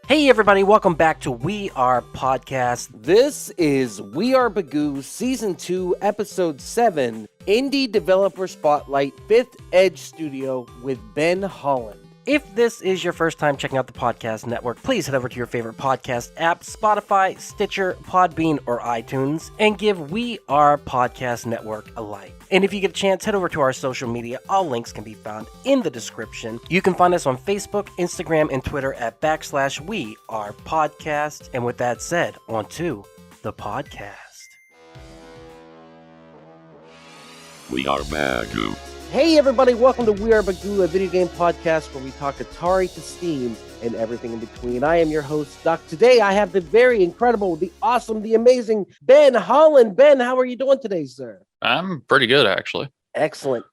Hey everybody, welcome back to We Are Podcast. This is We Are Bagu Season 2, Episode 7, Indie Developer Spotlight, 5th Edge Studio with Ben Holland. If this is your first time checking out the podcast network, please head over to your favorite podcast app, Spotify, Stitcher, Podbean, or iTunes, and give We Are Podcast Network a like. And if you get a chance, head over to our social media. All links can be found in the description. You can find us on Facebook, Instagram, and Twitter at /We Are Podcast. And with that said, on to the podcast. We Are Bagu. Hey everybody, welcome to We Are Bagu, a video game podcast where we talk Atari to Steam and everything in between. I am your host, Doc. Today I have the very incredible, the awesome, the amazing Ben Holland. Ben, how are you doing today, sir? I'm pretty good, actually. Excellent.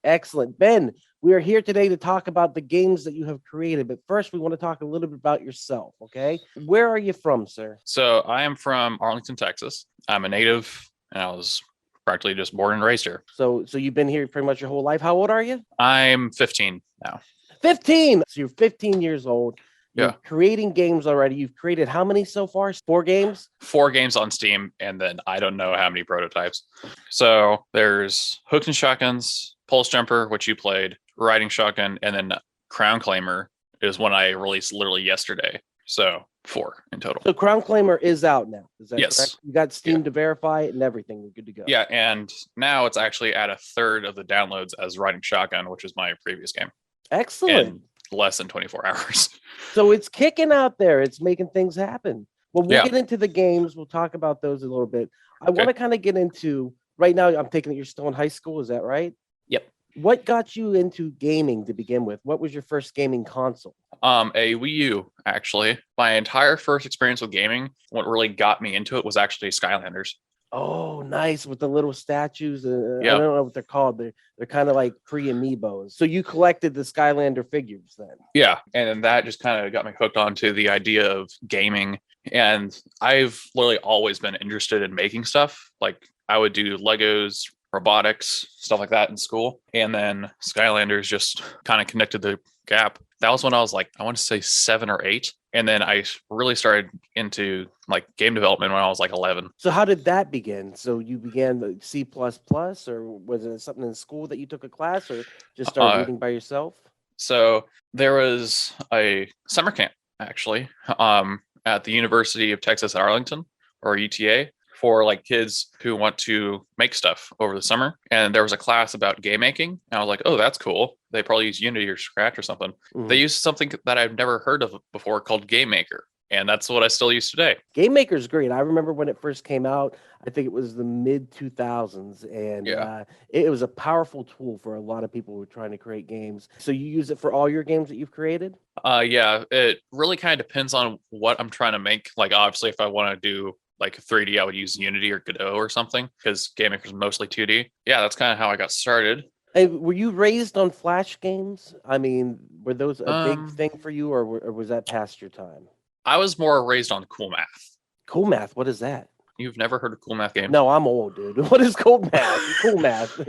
Ben, we are here today to talk about the games that you have created. But first, we want to talk a little bit about yourself, okay? Where are you from, sir? So I am from Arlington, Texas. I'm a native, and I was practically just born and raised here. So you've been here pretty much your whole life. How old are you? I'm 15 now. 15! So you're 15 years old. You're Yeah. creating games already. You've created how many so far? 4 games? 4 games on Steam, and then I don't know how many prototypes. So there's Hooked and Shotguns, Pulse Jumper, which you played, Riding Shotgun, and then Crown Claimer is one I released literally yesterday. So 4 in total. So Crown Claimer is out now. Is that Yes. correct? You got Steam to verify it and everything. You're good to go. Yeah, and now it's actually at a third of the downloads as Riding Shotgun, which is my previous game, Excellent. in less than 24 hours. So it's kicking out there. It's making things happen. Well, we'll Yeah. get into the games. We'll talk about those a little bit. I Okay. want to kind of get into, right now, I'm thinking that you're still in high school. Is that right? Yep. What got you into gaming to begin with? What was your first gaming console? A Wii U, actually. My entire first experience with gaming, what really got me into it was actually Skylanders. Oh, nice. With the little statues. I Yeah. don't know what they're called. They're kind of like pre-amiibos. So you collected the Skylander figures then? Yeah, and then that just kind of got me hooked onto the idea of gaming. And I've literally always been interested in making stuff. Like I would do Legos, robotics, stuff like that in school. And then Skylanders just kind of connected the gap. That was when I was like, I want to say 7 or 8. And then I really started into like game development when I was like 11. So how did that begin? So you began the C++, or was it something in school that you took a class, or just started reading by yourself? So there was a summer camp actually at the University of Texas at Arlington, or UTA, for like kids who want to make stuff over the summer. And there was a class about game making. And I was like, oh, that's cool. They probably use Unity or Scratch or something. Mhm. They used something that I've never heard of before called Game Maker. And that's what I still use today. Game Maker's great. I remember when it first came out. I think it was the mid 2000s, and Yeah. it was a powerful tool for a lot of people who were trying to create games. So you use it for all your games that you've created? Yeah, it really kind of depends on what I'm trying to make. Like, obviously, if I want to do like 3D, I would use Unity or Godot or something, because Game Maker is mostly 2D. Yeah, that's kind of how I got started. Hey, were you raised on Flash games? I mean, were those a big Um, thing for you, or was that past your time? I was more raised on Cool Math. Cool Math, what is that? You've never heard of Cool Math games? No, I'm old, dude. What is Cool Math? Cool Math.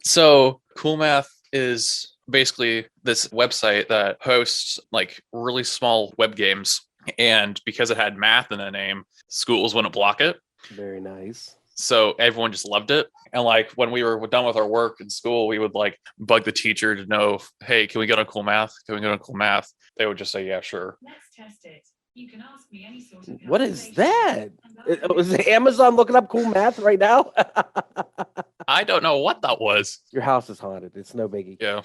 So Cool Math is basically this website that hosts like really small web games. And because it had math in the name, schools wouldn't block it. Very nice. So everyone just loved it. And like when we were done with our work in school, we would like bug the teacher to know, hey, can we go to Cool Math? Can we go to Cool Math? They would just say, yeah, sure. Let's test it. You can ask me any sort of What is calculation, that? and I'll Was Amazon looking up Cool Math right now? I don't know what that was. Your house is haunted. It's no biggie. Yeah.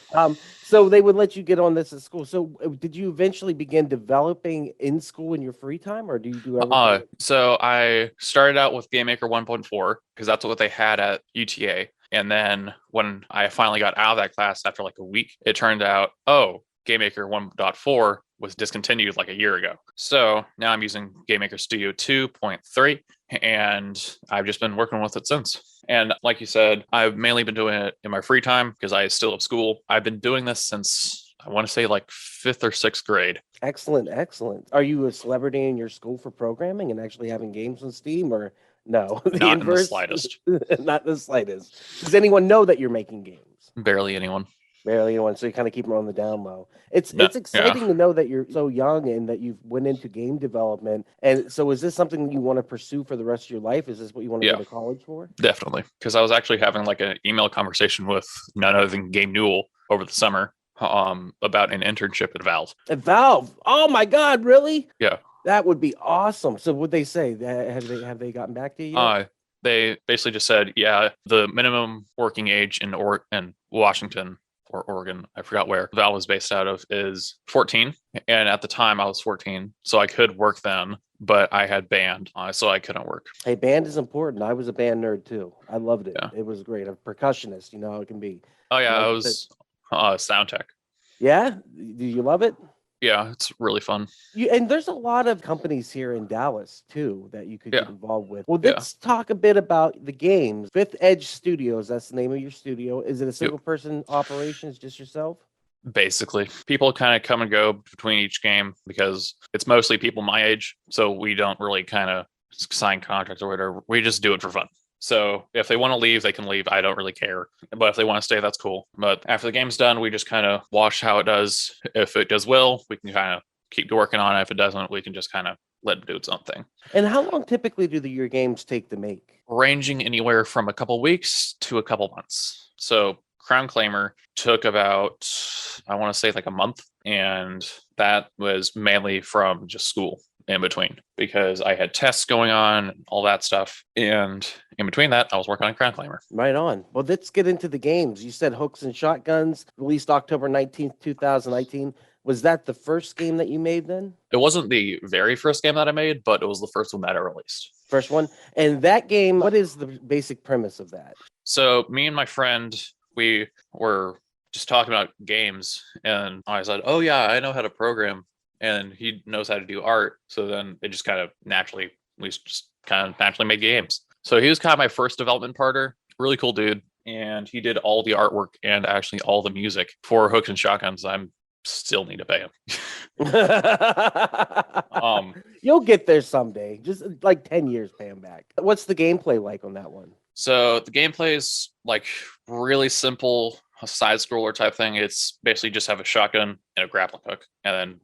So they would let you get on this at school. So did you eventually begin developing in school in your free time, or do you do everything? So I started out with Game Maker 1.4 because that's what they had at UTA. And then when I finally got out of that class after like a week, it turned out, oh, Game Maker 1.4 was discontinued like a year ago. So now I'm using Game Maker Studio 2.3, and I've just been working with it since. And like you said, I've mainly been doing it in my free time because I still have school. I've been doing this since I want to say like 5th or 6th grade. Excellent. Are you a celebrity in your school for programming and actually having games on Steam, or no? Not in the slightest. Not in the slightest. Does anyone know that you're making games? Barely anyone. Barely anyone, so you kind of keep them on the down low. It's No, it's yeah. exciting to know that you're so young and that you've went into game development. And so, is this something that you want to pursue for the rest of your life? Is this what you want to go Yeah, to college for? definitely. Because I was actually having like an email conversation with none other than Game Newell over the summer about an internship at Valve. At Valve. Oh my God, really? Yeah. That would be awesome. So, would they say have they gotten back to you yet? They basically just said, yeah, the minimum working age in Washington or Oregon, I forgot where Valve was based out of, is 14. And at the time I was 14, so I could work then, but I had band, so I couldn't work. Hey, band is important. I was a band nerd too. I loved it. Yeah. It was great. A percussionist, you know how it can be. Oh yeah, Like I you said- was sound tech. Yeah? Do you love it? Yeah, it's really fun. And there's a lot of companies here in Dallas too that you could Yeah. get involved with. Well, Yeah. let's talk a bit about the games. Fifth Edge Studios, that's the name of your studio. Is it a single person operation? It's just yourself? Basically, people kind of come and go between each game because it's mostly people my age, so we don't really kind of sign contracts or whatever. We just do it for fun. So if they want to leave, they can leave. I don't really care. But if they want to stay, that's cool. But after the game's done, we just kind of watch how it does. If it does well, we can kind of keep working on it. If it doesn't, we can just kind of let it do its own thing. And how long typically do your games take to make? Ranging anywhere from a couple weeks to a couple months. So Crown Claimer took about, I want to say like a month. And that was mainly from just school in between because I had tests going on, all that stuff. And in between that, I was working on Crown Claimer. Right on. Well, let's get into the games. You said Hooks and Shotguns, released October 19th, 2019. Was that the first game that you made then? It wasn't the very first game that I made, but it was the first one that I released. First one. And that game, what is the basic premise of that? So me and my friend, we were just talking about games, and I said, "Oh yeah, I know how to program," and he knows how to do art. So then it just kind of naturally, made games. So he was kind of my first development partner. Really cool dude, and he did all the artwork and actually all the music for Hooks and Shotguns. I'm still need to pay him. You'll get there someday. Just like 10 years, pay him back. What's the gameplay like on that one? So the gameplay is like really simple, a side scroller type thing. It's basically just have a shotgun and a grappling hook, and then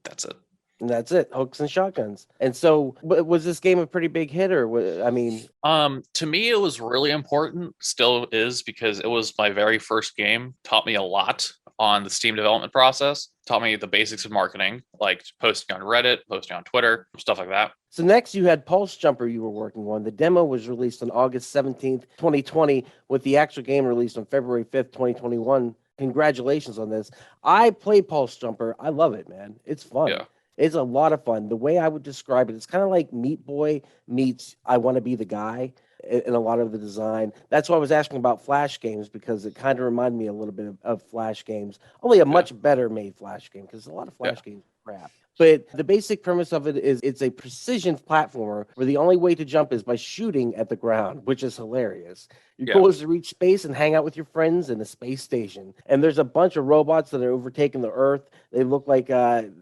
that's it. And that's it, Hooks and Shotguns. And so, was this game a pretty big hit, or to me, it was really important. Still is because it was my very first game. Taught me a lot on the Steam development process. Taught me the basics of marketing, like posting on Reddit, posting on Twitter, stuff like that. So next you had Pulse Jumper you were working on. The demo was released on August 17th, 2020, with the actual game released on February 5th, 2021. Congratulations on this. I played Pulse Jumper. I love it, man. It's fun. Yeah. It's a lot of fun. The way I would describe it, it's kind of like Meat Boy meets I Want to Be the Guy in a lot of the design. That's why I was asking about Flash games, because it kind of reminded me a little bit of Flash games, only a much better made Flash game, because a lot of Flash games are crap. But the basic premise of it is it's a precision platformer where the only way to jump is by shooting at the ground, which is hilarious. Your goal is to reach space and hang out with your friends in a space station. And there's a bunch of robots that are overtaking the Earth. They look like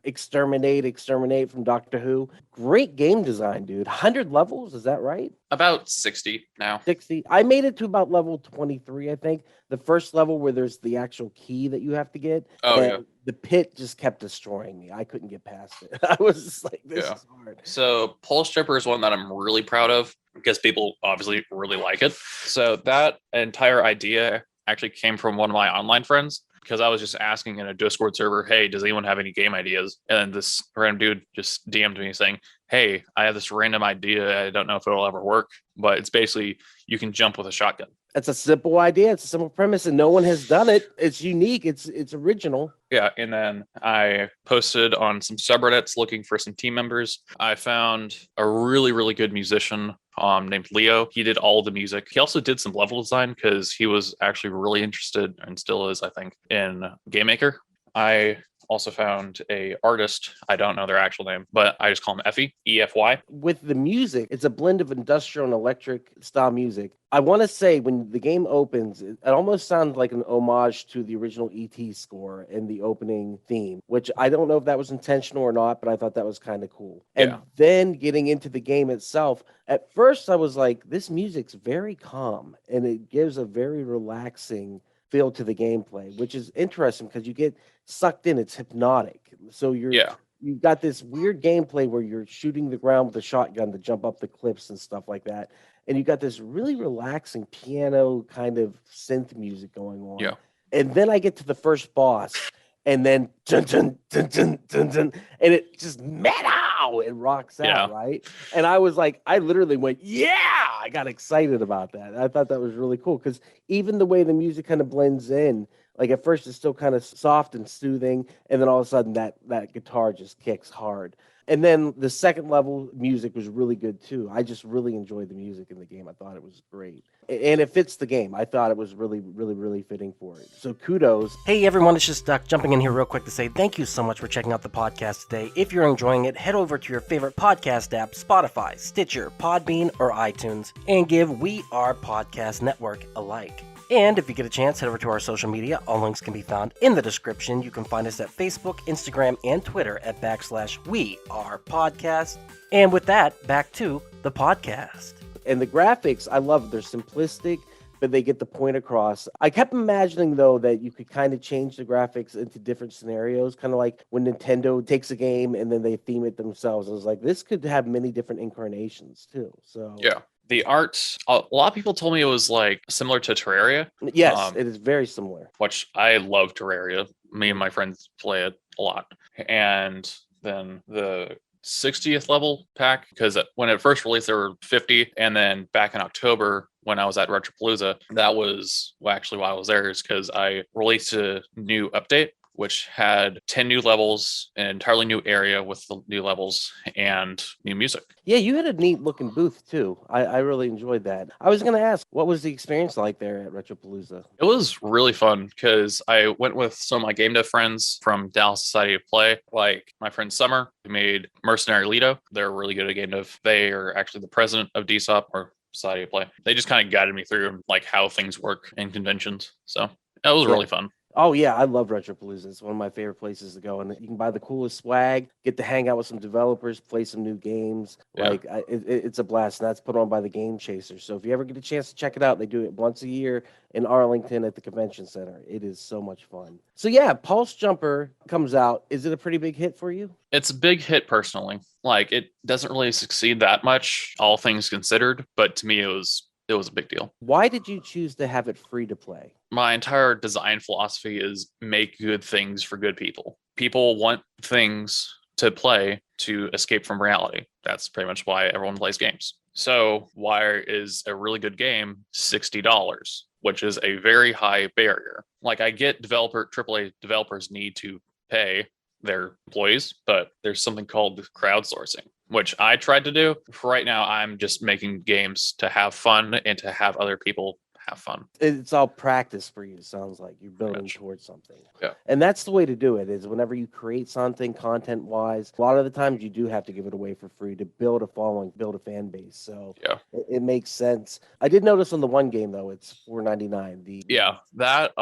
Exterminate from Doctor Who. Great game design, dude. 100 levels, is that right? About 60 now. 60. I made it to about level 23, I think. The first level where there's the actual key that you have to get. Oh, yeah. The pit just kept destroying me. I couldn't get past it. I was just like, this is hard. So Pulse Stripper is one that I'm really proud of because people obviously really like it. So that entire idea actually came from one of my online friends, because I was just asking in a Discord server, hey, does anyone have any game ideas? And this random dude just DM'd me saying, hey, I have this random idea. I don't know if it'll ever work, but it's basically you can jump with a shotgun. It's a simple idea. It's a simple premise, and no one has done it. It's unique. It's original. Yeah, and then I posted on some subreddits looking for some team members. I found a really, really good musician named Leo. He did all the music. He also did some level design because he was actually really interested, and still is, I think, in Game Maker. I also found a artist. I don't know their actual name, but I just call him Effie, E-F-Y. With the music, it's a blend of industrial and electric style music. I want to say when the game opens, it almost sounds like an homage to the original E.T. score in the opening theme, which I don't know if that was intentional or not, but I thought that was kind of cool. And then getting into the game itself, at first I was like, this music's very calm and it gives a very relaxing feel to the gameplay, which is interesting because you get sucked in. It's hypnotic. So you've got this weird gameplay where you're shooting the ground with a shotgun to jump up the cliffs and stuff like that. And you got this really relaxing piano kind of synth music going on. Yeah. And then I get to the first boss, and then dun, dun, dun, dun, dun, dun, and it just meow, it rocks out, right? And I was like, I literally went, yeah! I got excited about that. I thought that was really cool because even the way the music kind of blends in, like at first it's still kind of soft and soothing, and then all of a sudden that guitar just kicks hard. And then the second level music was really good too. I just really enjoyed the music in the game. I thought it was great. And it fits the game. I thought it was really, really, really fitting for it. So kudos. Hey everyone, it's just Duck jumping in here real quick to say thank you so much for checking out the podcast today. If you're enjoying it, head over to your favorite podcast app, Spotify, Stitcher, Podbean, or iTunes, and give We Are Podcast Network a like. And if you get a chance, head over to our social media. All links can be found in the description. You can find us at Facebook, Instagram, and Twitter at /We Are Podcast. And with that, back to the podcast. And the graphics, I love. They're simplistic, but they get the point across. I kept imagining, though, that you could kind of change the graphics into different scenarios, kind of like when Nintendo takes a game and then they theme it themselves. I was like, this could have many different incarnations, too. So Yeah. The art, a lot of people told me it was like similar to Terraria. Yes, it is very similar. Which I love Terraria. Me and my friends play it a lot. And then the 60th level pack, because when it first released, there were 50. And then back in October, when I was at Retropalooza, that was actually why I was there, is because I released a new update, which had 10 new levels, an entirely new area with the new levels, and new music. Yeah, you had a neat looking booth too. I really enjoyed that. I was going to ask, what was the experience like there at Retropalooza? It was really fun because I went with some of my game dev friends from Dallas Society of Play, like my friend Summer, who made Mercenary Lido. They're really good at game dev. They are actually the president of DSOP, or Society of Play. They just kind of guided me through like how things work in conventions. So it was really fun. Oh, yeah, I love Retropalooza. It's one of my favorite places to go. And you can buy the coolest swag, get to hang out with some developers, play some new games. Yeah. It's a blast. And that's put on by the Game Chasers. So if you ever get a chance to check it out, they do it once a year in Arlington at the Convention Center. It is so much fun. So, yeah, Pulse Jumper comes out. Is it a pretty big hit for you? It's a big hit personally. Like, it doesn't really succeed that much, all things considered. But to me, it was a big deal. Why did you choose to have it free to play? My entire design philosophy is make good things for good people. People want things to play to escape from reality. That's pretty much why everyone plays games. So why is a really good game $60, which is a very high barrier? Like, I get AAA developers need to pay their employees, but there's something called crowdsourcing, which I tried to do. For right now, I'm just making games to have fun and to have other people have fun. It's all practice for you. It sounds like you're building towards something. Yeah. And that's the way to do it, is whenever you create something content wise, a lot of the times you do have to give it away for free to build a following, build a fan base. So yeah, it makes sense. I did notice on the one game though, it's $4.99. That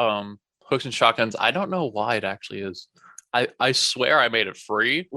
Hooks and Shotguns, I don't know why it actually is. I swear I made it free.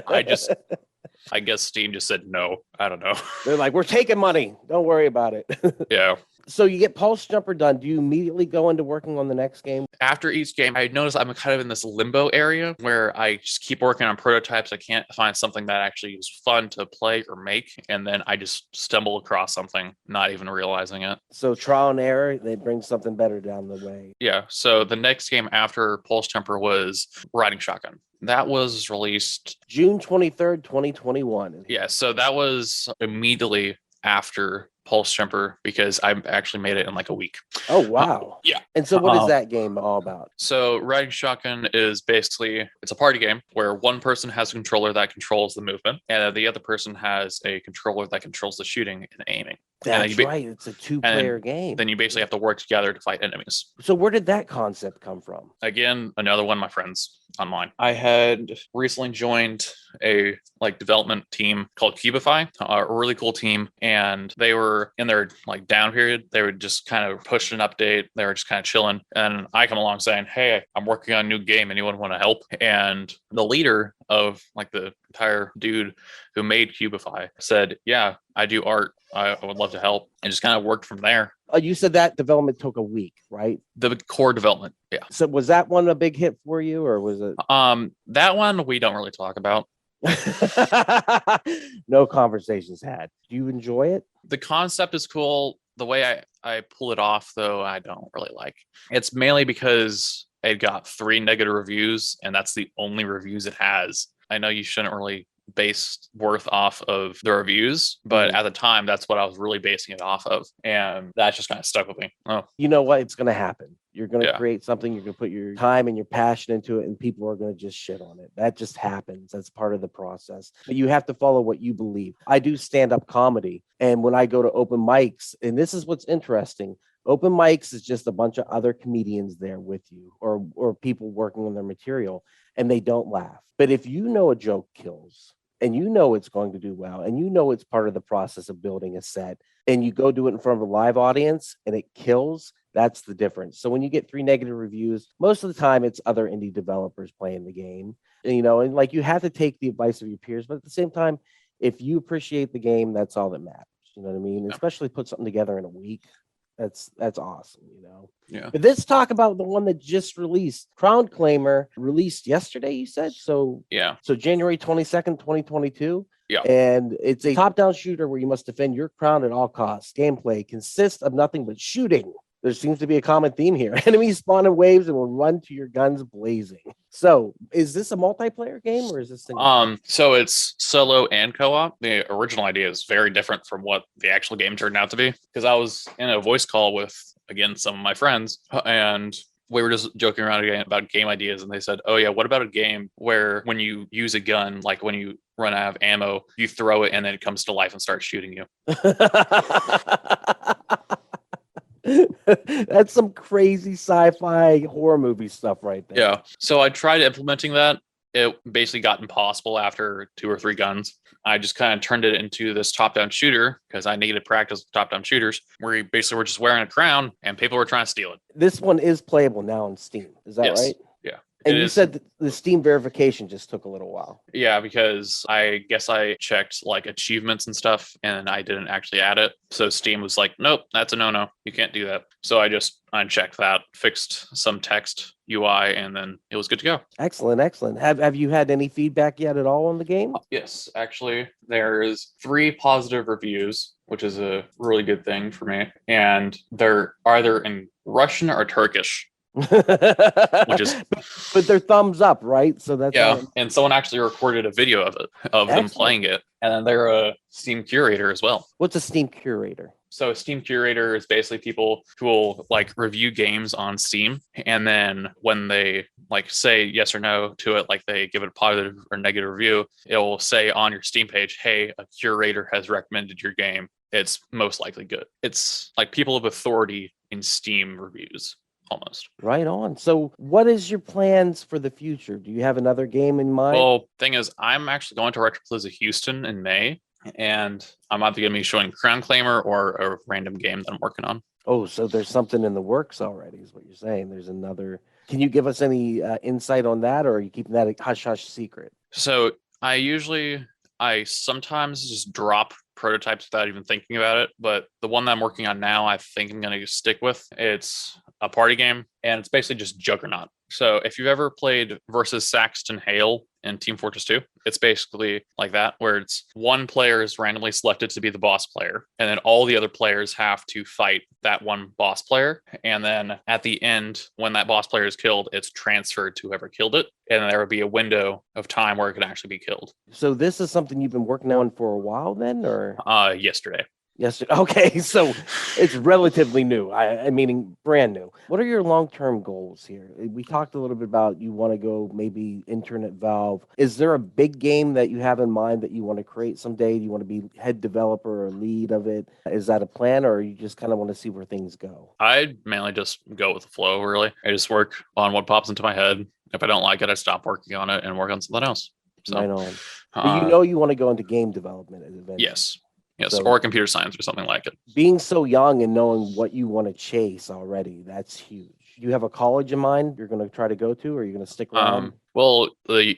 I guess Steam just said no. I don't know. They're like, we're taking money. Don't worry about it. Yeah. So you get Pulse Jumper done. Do you immediately go into working on the next game? After each game, I notice I'm kind of in this limbo area where I just keep working on prototypes. I can't find something that actually is fun to play or make. And then I just stumble across something, not even realizing it. So trial and error, they bring something better down the way. Yeah. So the next game after Pulse Jumper was Riding Shotgun. That was released June 23rd, 2021. Yeah. So that was immediately after Pulse Jumper, because I actually made it in like a week. Oh, wow. Yeah. And so what is that game all about? So Riding Shotgun is basically, it's a party game where one person has a controller that controls the movement, and the other person has a controller that controls the shooting and aiming. That's right. It's a two-player game. Then you basically have to work together to fight enemies. So where did that concept come from? Again, another one of my friends online. I had recently joined a development team called Cubify, a really cool team, and they were in their down period. They would just kind of push an update. They were just kind of chilling, and I come along saying, "Hey, I'm working on a new game. Anyone want to help?" And the leader of like the entire dude who made Cubify said, yeah, I do art. I would love to help. And just kind of worked from there. You said that development took a week, right? The core development. Yeah. So was that one a big hit for you, or was it? That one we don't really talk about. No conversations had. Do you enjoy it? The concept is cool. The way I pull it off, though, I don't really like. It's mainly because it got 3 negative reviews, and that's the only reviews it has. I know you shouldn't really base worth off of the reviews, but at the time, that's what I was really basing it off of. And that just kind of stuck with me. Oh, You know what? It's going to happen. You're going to create something. You're going to put your time and your passion into it, and people are going to just shit on it. That just happens. That's part of the process. But you have to follow what you believe. I do stand-up comedy, and when I go to open mics, and this is what's interesting, open mics is just a bunch of other comedians there with you, or people working on their material, and they don't laugh. But if you know a joke kills, and you know it's going to do well, and you know it's part of the process of building a set, and you go do it in front of a live audience and it kills, that's the difference. So when you get 3 negative reviews, most of the time it's other indie developers playing the game, and like you have to take the advice of your peers, but at the same time, if you appreciate the game, that's all that matters. You know what I mean? Yeah. Especially put something together in a week. That's awesome, Yeah. But let's talk about the one that just released. Crown Claimer released yesterday, you said? So January 22nd, 2022. Yeah. And it's a top-down shooter where you must defend your crown at all costs. Gameplay consists of nothing but shooting. There seems to be a common theme here. Enemies spawn in waves and will run to your guns blazing. So, is this a multiplayer game or is this single? So it's solo and co-op. The original idea is very different from what the actual game turned out to be. Because I was in a voice call with, again, some of my friends, and we were just joking around again about game ideas, and they said, oh yeah, what about a game where when you use a gun, like when you run out of ammo, you throw it and then it comes to life and starts shooting you? That's some crazy sci-fi horror movie stuff right there. Yeah. So I tried implementing that. It basically got impossible after 2 or 3 guns. I just kind of turned it into this top-down shooter because I needed practice with top-down shooters where you basically were just wearing a crown and people were trying to steal it. This one is playable now on Steam. Is that right? Yeah. And you said that the Steam verification just took a little while. Yeah, because I guess I checked like achievements and stuff and I didn't actually add it. So Steam was like, nope, that's a no-no. You can't do that. So I just unchecked that, fixed some text UI, and then it was good to go. Excellent, excellent. Have you had any feedback yet at all on the game? Yes, actually, there's 3 positive reviews, which is a really good thing for me. And they're either in Russian or Turkish. Which is, but they're thumbs up, right? So that's and someone actually recorded a video of it, them playing it, and then they're a Steam curator as well. What's a Steam curator? So a Steam curator is basically people who will like review games on Steam, and then when they like say yes or no to it, like they give it a positive or negative review, it will say on your Steam page, hey, a curator has recommended your game. It's most likely good. It's like people of authority in Steam reviews. Almost. Right on. So what is your plans for the future? Do you have another game in mind? Well, thing is, I'm actually going to Retro Plaza Houston in May, and I'm either going to be showing Crown Claimer or a random game that I'm working on. Oh, so there's something in the works already is what you're saying. There's another. Can you give us any insight on that, or are you keeping that a hush-hush secret? So I sometimes just drop prototypes without even thinking about it, but the one that I'm working on now, I think I'm going to stick with. It's a party game, and it's basically just Juggernaut. So if you've ever played versus Saxton Hale in Team Fortress 2, it's basically like that, where it's one player is randomly selected to be the boss player, and then all the other players have to fight that one boss player. And then at the end, when that boss player is killed, it's transferred to whoever killed it. And there will be a window of time where it could actually be killed. So this is something you've been working on for a while then, or? Yesterday. Yesterday. Okay, so it's relatively new. I meaning brand new. What are your long-term goals here? We talked a little bit about you want to go maybe Internet Valve. Is there a big game that you have in mind that you want to create someday? Do you want to be head developer or lead of it? Is that a plan, or you just kind of want to see where things go? I mainly just go with the flow, really. I just work on what pops into my head. If I don't like it, I stop working on it and work on something else. So, right on. But you want to go into game development eventually. Yes, So, or computer science or something like it. being so young and knowing what you want to chase already, that's huge. Do you have a college in mind you're going to try to go to, or are you going to stick around? Well, the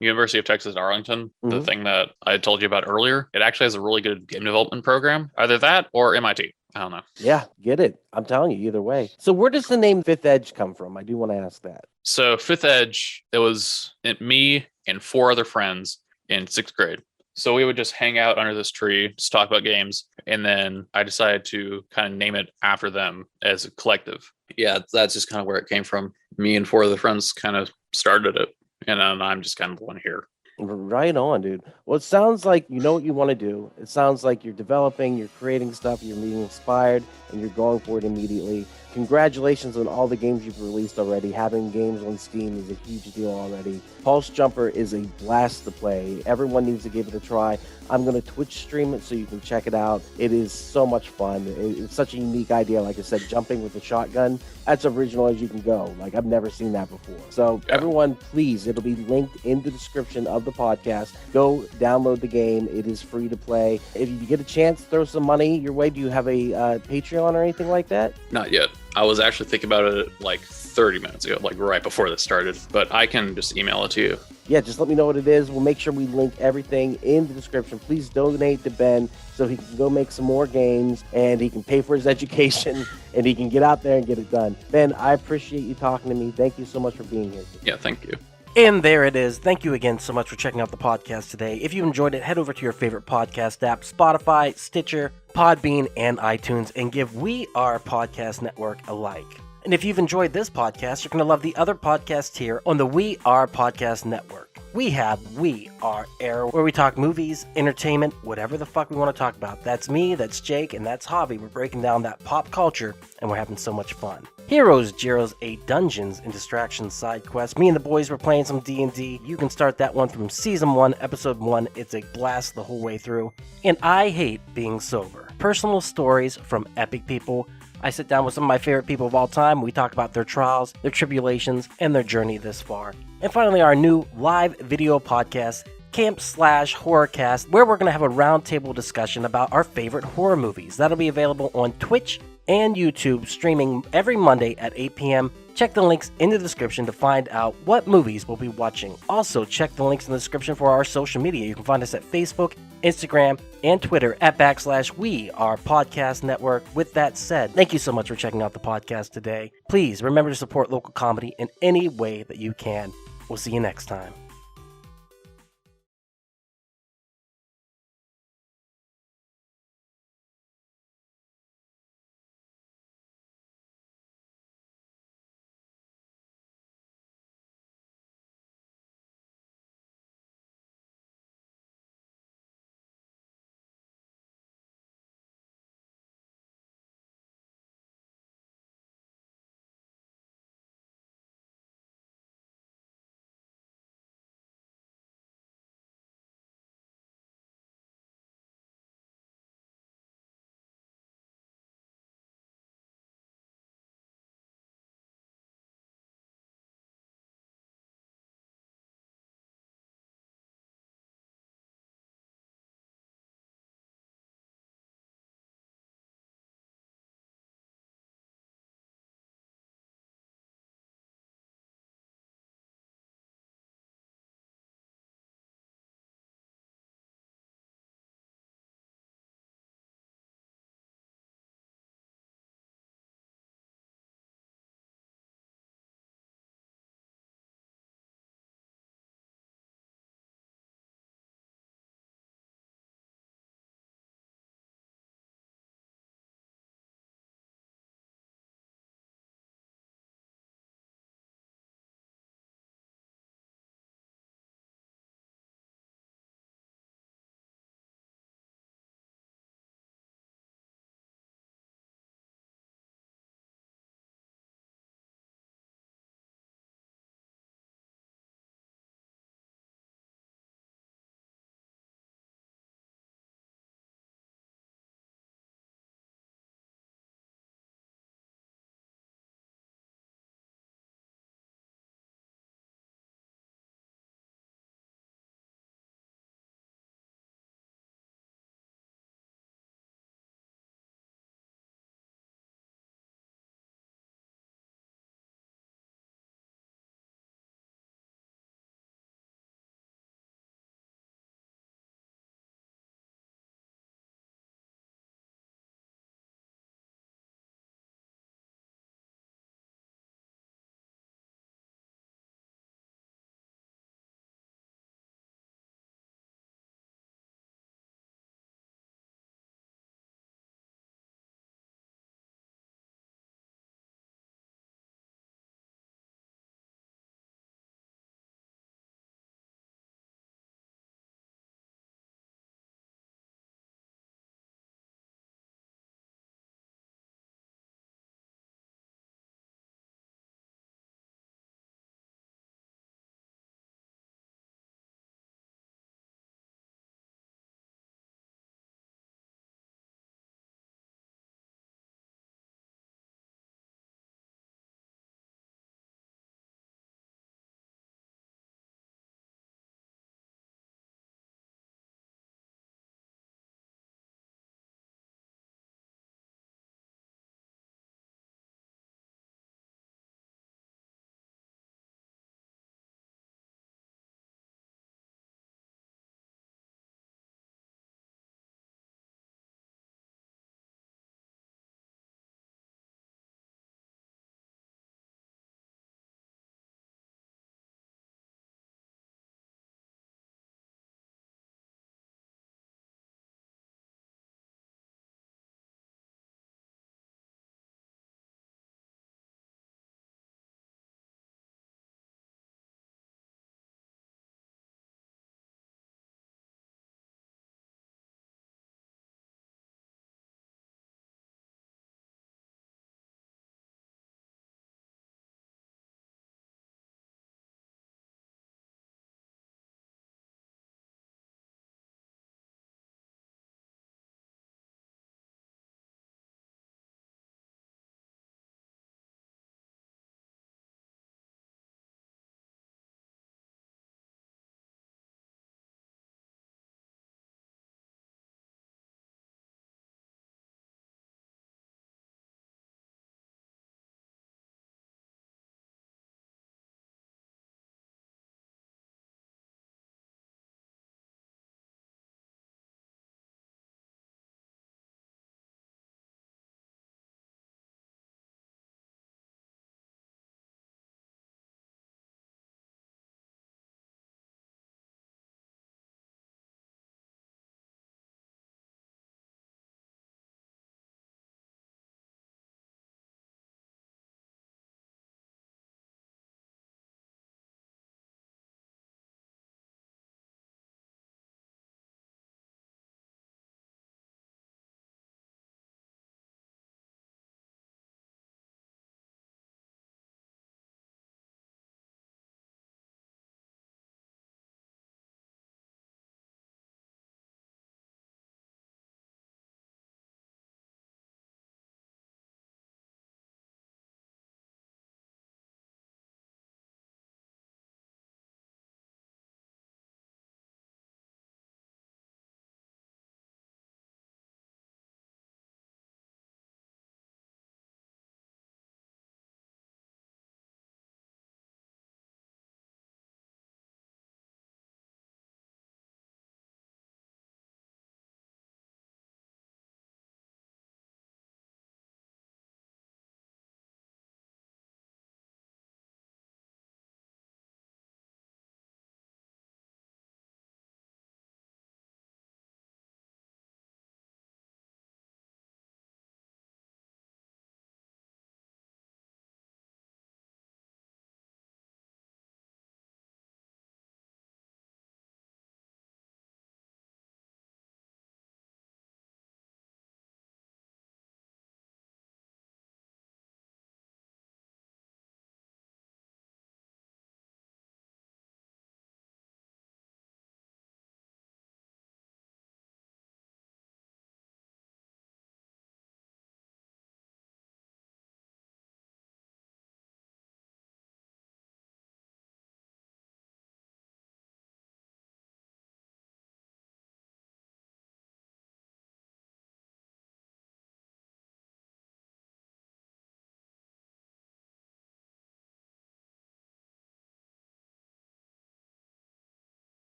University of Texas at Arlington, the Mhm. thing that I told you about earlier, it actually has a really good game development program. Either that or MIT. I don't know. Yeah, get it. I'm telling you, either way. So where does the name Fifth Edge come from? I do want to ask that. So Fifth Edge, it was me and 4 other friends in 6th grade. So we would just hang out under this tree, just talk about games. And then I decided to kind of name it after them as a collective. Yeah, that's just kind of where it came from. Me and 4 other friends kind of started it. And then I'm just kind of the one here. Right on, dude. Well, it sounds like you know what you want to do. It sounds like you're developing, you're creating stuff, you're being inspired, and you're going for it immediately. Congratulations on all the games you've released already. Having games on Steam is a huge deal already. Pulse Jumper is a blast to play. Everyone needs to give it a try. I'm going to Twitch stream it so you can check it out. It is so much fun. It's such a unique idea. Like I said, jumping with a shotgun, that's original as you can go. Like, I've never seen that before. So everyone, please, it'll be linked in the description of the podcast. Go download the game. It is free to play. If you get a chance, throw some money your way. Do you have a Patreon or anything like that? Not yet. I was actually thinking about it like 30 minutes ago, like right before this started, but I can just email it to you. Yeah, just let me know what it is. We'll make sure we link everything in the description. Please donate to Ben so he can go make some more games and he can pay for his education and he can get out there and get it done. Ben, I appreciate you talking to me. Thank you so much for being here. Yeah, thank you. And there it is. Thank you again so much for checking out the podcast today. If you enjoyed it, head over to your favorite podcast app, Spotify, Stitcher, Podbean, and iTunes, and give We Are Podcast Network a like. And if you've enjoyed this podcast, you're going to love the other podcasts here on the We Are Podcast Network. We have We Are Air, where we talk movies, entertainment, whatever the fuck we want to talk about. That's me, that's Jake, and that's Javi. We're breaking down that pop culture, and we're having so much fun. Heroes, Gyros, 8 Dungeons, and Distractions side quests. Me and the boys were playing some D&D. You can start that one from Season 1, Episode 1. It's a blast the whole way through. And I Hate Being Sober. Personal stories from epic people. I sit down with some of my favorite people of all time. We talk about their trials, their tribulations, and their journey this far. And finally, our new live video podcast, Camp/Horrorcast, where we're going to have a roundtable discussion about our favorite horror movies. That'll be available on Twitch and YouTube, streaming every Monday at 8 p.m. Check the links in the description to find out what movies we'll be watching. Also, check the links in the description for our social media. You can find us at Facebook, Instagram, and Twitter at /We Are Podcast Network. With that said, thank you so much for checking out the podcast today. Please remember to support local comedy in any way that you can. We'll see you next time.